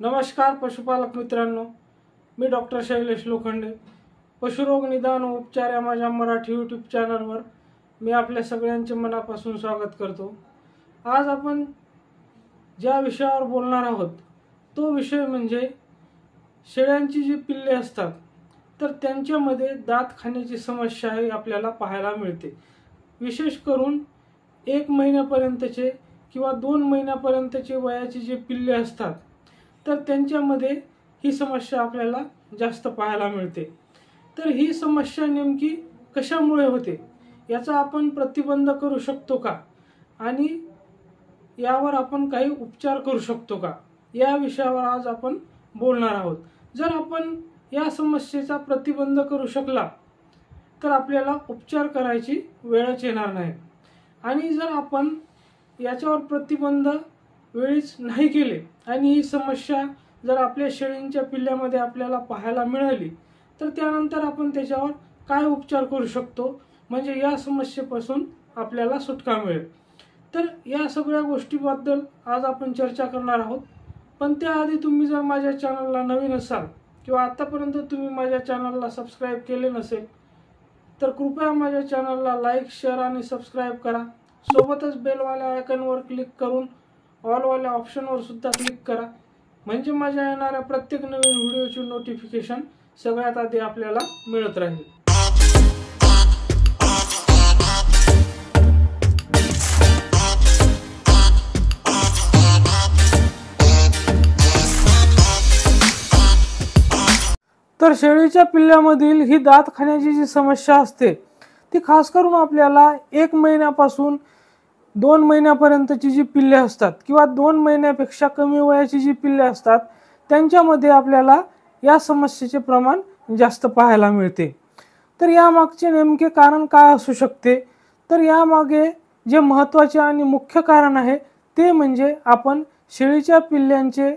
नमस्कार पशुपालक मित्रांनो, मी डॉक्टर शैलेश लोखंडे. पशुरोग निदान व उपचार या माझ्या मराठी यूट्यूब चॅनलवर मी आपल्या सगळ्यांचे मनापासून स्वागत करतो. आज आपण ज्या विषयावर बोलणार आहोत तो विषय म्हणजे शेळ्यांची जी पिल्ले असतात तर त्यांच्यामध्ये दात खाण्याची समस्या ही आपल्याला पाहायला मिळते. विशेष करून 1 महिन्यापर्यंतचे किंवा 2 महिन्यापर्यंतचे वयाची जे पिल्ले असतात तर त्यांच्यामध्ये ही समस्या आपल्याला जास्त पाहायला मिळते. तर ही समस्या नेमकी कशामुळे होते, याचा आपण प्रतिबंध करू शकतो का आणि यावर आपण काही उपचार करू शकतो का, या विषयावर आज आपण बोलणार आहोत. जर आपण या समस्येचा प्रतिबंध करू शकला तर आपल्याला उपचार करायची वेळच येणार नाही. आणि जर आपण याच्यावर प्रतिबंध वेळीच नाही केले आणि ही समस्या जर आपल्या शेळींच्या पिल्ल्यामध्ये आपल्याला पाहायला मिळाली तर त्यानंतर आपण त्याच्यावर काय उपचार करू शकतो, म्हणजे या समस्येपासून आपल्याला सुटका मिळेल. तर या सगळ्या गोष्टीबद्दल आज आपण चर्चा करणार आहोत. पण त्याआधी तुम्ही जर माझ्या चॅनलला नवीन असाल किंवा आतापर्यंत तुम्ही माझ्या चॅनलला सबस्क्राईब केले नसेल तर कृपया माझ्या चॅनलला लाईक, शेअर आणि सबस्क्राईब करा. सोबतच बेलवाल्या आयकॉनवर क्लिक करून ऑलवाल्या ऑप्शनवर सुद्धा क्लिक करा, म्हणजे माझ्या येणाऱ्या प्रत्येक नवीन व्हिडिओची नोटिफिकेशन सगळ्यात आधी आपल्याला मिळत राहील. तर शेळीच्या पिल्ल्यामधील ही दात खाण्याची जी समस्या असते ती खास करून आपल्याला 1 महिन्यापासून 2 महिन्यापर्यंतची जी पिल्ले असतात किंवा 2 महिन्यापेक्षा कमी वयाची जी पिल्ले असतात त्यांच्यामध्ये आपल्याला या समस्येचे प्रमाण जास्त पाहायला मिळते. तर यामागचे नेमके कारण काय असू शकते, तर यामागे जे महत्त्वाचे आणि मुख्य कारण आहे ते म्हणजे आपण शेळीच्या पिल्ल्यांचे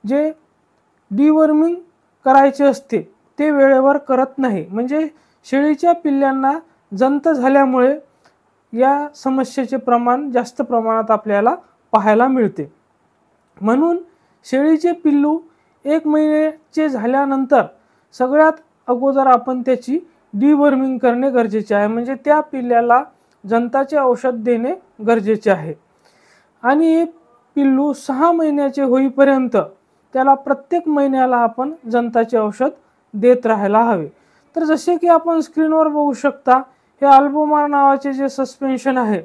जे डिवर्मिंग करायचे असते ते वेळेवर करत नाही. म्हणजे शेळीच्या पिल्ल्यांना जंत झाल्यामुळे या समस्येचे प्रमाण जास्त प्रमाणात आपल्याला पाहायला मिळते. म्हणून शेळीचे पिल्लू 1 महिन्याचे झाल्यानंतर सगळ्यात अगोदर आपण त्याची डिवर्मिंग करणे गरजेचे आहे. म्हणजे त्या पिल्ल्याला जंताचे औषध देणे गरजेचे आहे. आणि हे पिल्लू 6 महिन्याचे होईपर्यंत त्याला प्रत्येक महिन्याला आपण जंताचे औषध देत राहायला हवे. तर जसे की आपण स्क्रीनवर बघू शकता, हे अल्बोमार नावाचे जे सस्पेन्शन आहे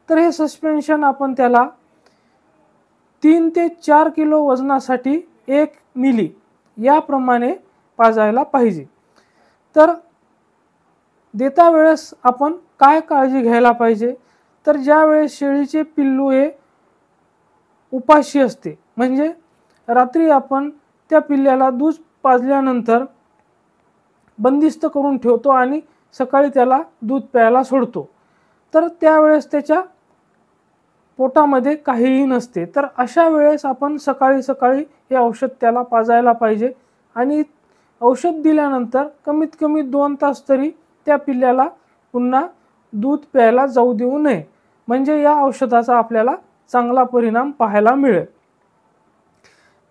तर हे सस्पेन्शन आपण त्याला 3 ते 4 किलो वजनासाठी 1 मिली याप्रमाणे पाजायला पाहिजे. तर देता वेळेस आपण काय काळजी घ्यायला पाहिजे, तर ज्या वेळेस शेळीचे पिल्लू हे उपाशी असते, म्हणजे रात्री आपण त्या पिल्ल्याला दूध पाजल्यानंतर बंदिस्त करून ठेवतो आणि सकाळी त्याला दूध प्यायला सोडतो, तर त्यावेळेस त्याच्या पोटामध्ये काहीही नसते. तर अशा वेळेस आपण सकाळी सकाळी हे औषध त्याला पाजायला पाहिजे. आणि औषध दिल्यानंतर कमीत कमी 2 तास तरी त्या पिल्ल्याला पुन्हा दूध प्यायला जाऊ देऊ नये, म्हणजे या औषधाचा आपल्याला चांगला परिणाम पाहायला मिळेल.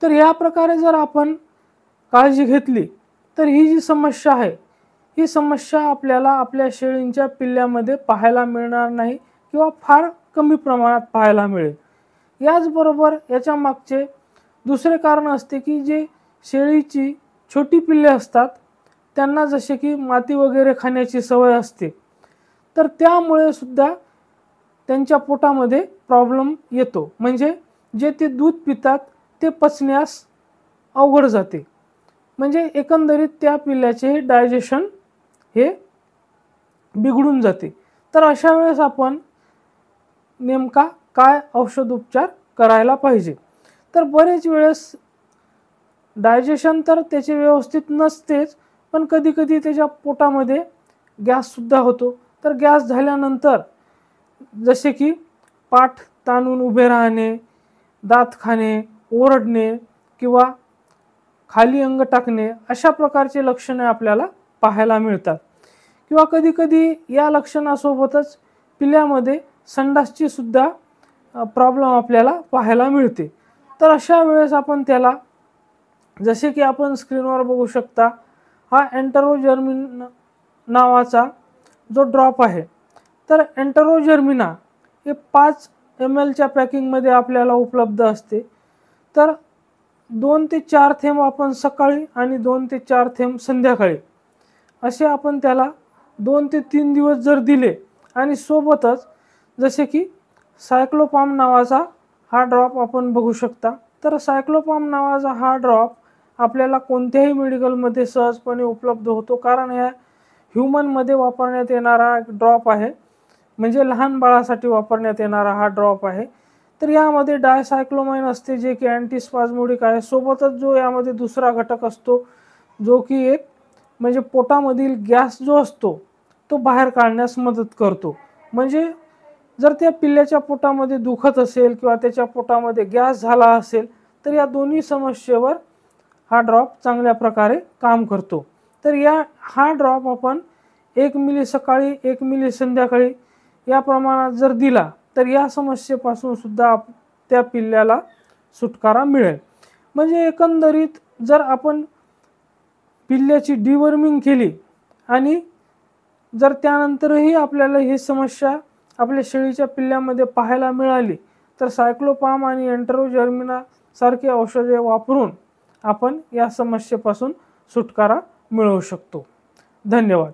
तर या प्रकारे जर आपण काळजी घेतली तर ही जी समस्या आहे ही समस्या आपल्याला आपल्या शेळींच्या पिल्ल्यामध्ये पाहायला मिळणार नाही किंवा फार कमी प्रमाणात पाहायला मिळेल. याचबरोबर याच्या मागचे दुसरे कारण असते की जे शेळीची छोटी पिल्ले असतात त्यांना जसे की माती वगैरे खाण्याची सवय असते, तर त्यामुळे सुद्धा त्यांच्या पोटामध्ये प्रॉब्लेम येतो. म्हणजे जे ते दूध पितात ते पचण्यास अवघड जाते, म्हणजे एकंदरीत त्या पिल्ल्याचे डायजेशन हे बिघडून जाते. तर अशा वेळेस आपण नेमका काय औषध उपचार करायला पाहिजे, तर बरेच वेळेस डायजेशन तर त्याचे व्यवस्थित नसतेच, पण कधी कधी त्याच्या पोटामध्ये गॅससुद्धा होतो. तर गॅस झाल्यानंतर जसे की पाठ ताणून उभे राहणे, दात खाणे, ओरडणे किंवा खाली अंग टाकणे अशा प्रकारचे लक्षणे आपल्याला पाहायला मिळतात. किंवा कधी कधी या लक्षणासोबतच पिल्ल्यामध्ये संडासची सुद्धा प्रॉब्लेम आपल्याला पाहायला मिळते. तर अशा वेळेस आपण त्याला, जसे की आपण स्क्रीनवर बघू शकता, हा एंटेरोजर्मिना नावाचा जो ड्रॉप आहे, तर एंटेरोजर्मिना हे 5 ml च्या पॅकिंगमध्ये आपल्याला उपलब्ध असते. तर 2 ते 4 थेंब आपण सकाळी आणि 2 ते 4 थेंब संध्याकाळी असे आपण त्याला 2 ते 3 दिवस जर दिले, आणि सोबतच जसे की सायक्लोपाम नावाचा हा ड्रॉप आपण बघू शकता. तर सायक्लोपाम नावाचा हा ड्रॉप आपल्याला कोणत्याही मेडिकलमध्ये सहजपणे उपलब्ध होतो, कारण ह्या ह्यूमनमध्ये वापरण्यात येणारा ड्रॉप आहे, म्हणजे लहान बाळासाठी वापरण्यात येणारा हा ड्रॉप आहे. तर यामध्ये डायसायक्लोमाइन असते, जे की अँटीस्पाझमोडिक आहे. सोबतच जो यामध्ये दुसरा घटक असतो, जो की एक म्हणजे पोटामधील गॅस जो असतो तो बाहेर काढण्यास मदत करतो. म्हणजे जर त्या पिल्ल्याच्या पोटामध्ये दुखत असेल किंवा त्याच्या पोटामध्ये गॅस झाला असेल, तर या दोन्ही समस्येवर हा ड्रॉप चांगल्या प्रकारे काम करतो. तर हा ड्रॉप आपण 1 मिली सकाळी 1 मिली संध्याकाळी या प्रमाणात जर दिला, तर या समस्येपासून सुद्धा त्या पिल्ल्याला सुटकारा मिळेल. म्हणजे एकंदरीत जर आपण पिल्ल्याची डिवर्मिंग केली आणि जर त्यानंतरही आपल्याला ही समस्या आपल्या शेळीच्या पिल्ल्यामध्ये पाहायला मिळाली, तर सायक्लोपाम आणि एंटेरोजर्मिना सारखे औषधे वापरून आपण या समस्येपासून सुटकारा मिळवू शकतो. धन्यवाद.